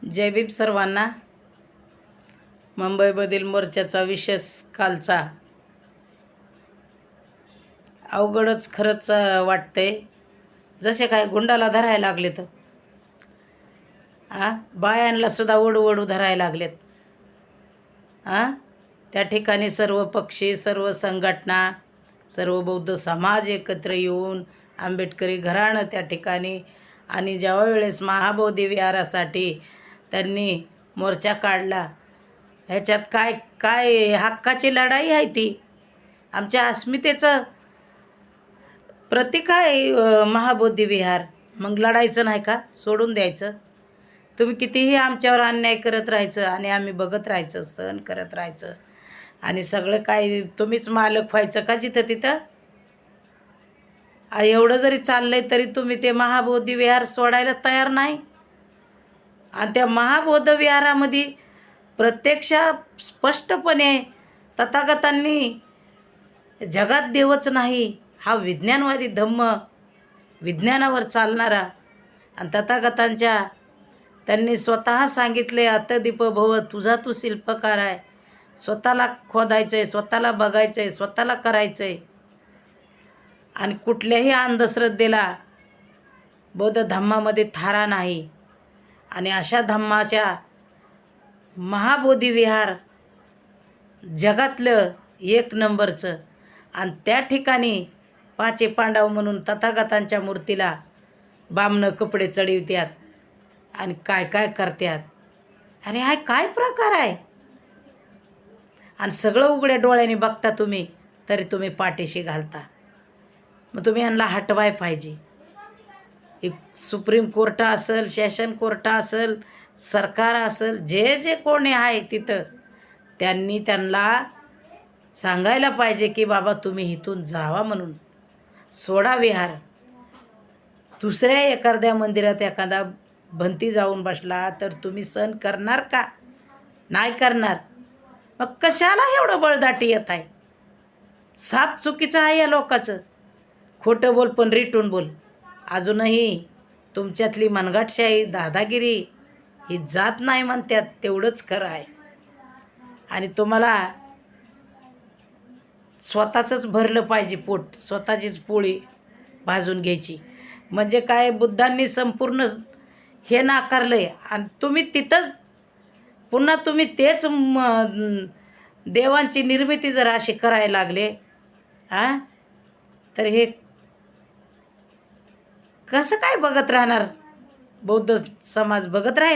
जय भीम सर्वांना. मुंबईमधील मोर्चाचा विशेष कालचा अवघडच खरंच वाटतंय. जसे काय गुंडाला धरायला लागले तर बायांना सुद्धा ओढू धरायला लागलेत. त्या ठिकाणी सर्व पक्षी, सर्व संघटना, सर्व बौद्ध समाज एकत्र येऊन आंबेडकरी घराणं त्या ठिकाणी आणि ज्या वेळेस महाबोधी विहारासाठी त्यांनी मोर्चा काढला, ह्याच्यात काय काय हक्काची लढाई आहे. ती आमच्या अस्मितेचं प्रतीक आहे महाबोधी विहार. मग लढायचं नाही का? सोडून द्यायचं? तुम्ही कितीही आमच्यावर अन्याय करत राहायचं आणि आम्ही बघत राहायचं, सहन करत राहायचं आणि सगळं काय तुम्हीच मालक व्हायचं का जिथं तिथं? एवढं जरी चाललंय तरी तुम्ही ते महाबोधी विहार सोडायला तयार नाही. आणि त्या महाबौद्ध विहारामध्ये प्रत्यक्ष स्पष्टपणे तथागतांनी जगात देवच नाही, हा विज्ञानवादी धम्म, विज्ञानावर चालणारा आणि तथागतांच्या त्यांनी स्वतः सांगितले, अतदीप भव, तुझा तू शिल्पकार आहे. स्वतःला खोदायचं आहे, स्वतःला बघायचं आहे, स्वतःला करायचं आहे. आणि कुठल्याही अंधश्रद्धेला बौद्ध धम्मामध्ये थारा नाही. आणि अशा धम्माच्या महाबोधी विहार जगातलं एक नंबरचं. आणि त्या ठिकाणी पाचे पांडव म्हणून तथागतांच्या मूर्तीला बामणं कपडे चढवतात आणि काय काय करतात. अरे हा काय प्रकार आहे? आणि सगळं उघड्या डोळ्याने बघता तुम्ही, तरी तुम्ही पाठीशी घालता. मग तुम्ही यांना हटवाय पाहिजे. एक सुप्रीम कोर्ट असेल, सेशन कोर्ट असेल, सरकार असेल, जे जे कोणी आहे तिथं त्यांनी त्यांना सांगायला पाहिजे की बाबा तुम्ही इथून जावा, म्हणून सोडा विहार. दुसऱ्या एखाद्या मंदिरात एखादा भंती जाऊन बसला तर तुम्ही सहन करणार का? नाही करणार. मग कशाला एवढं बळदाटी येत आहे? साप चुकीचं आहे या लोकांचं. खोटं बोल पण रिटून बोल. अजूनही तुमच्यातली मनगाटशाही, दादागिरी ही जात नाही म्हणतात, तेवढंच खरं आहे. आणि तुम्हाला स्वतःचंच भरलं पाहिजे पोट, स्वतःचीच पोळी भाजून घ्यायची. म्हणजे काय, बुद्धांनी संपूर्ण हे नाकारलं आहे आणि तुम्ही तिथंच पुन्हा तुम्ही तेच देवांची निर्मिती जर अशी करायला लागले तर हे कसं काय बघत राहणार? बौद्ध समाज बघत राहील?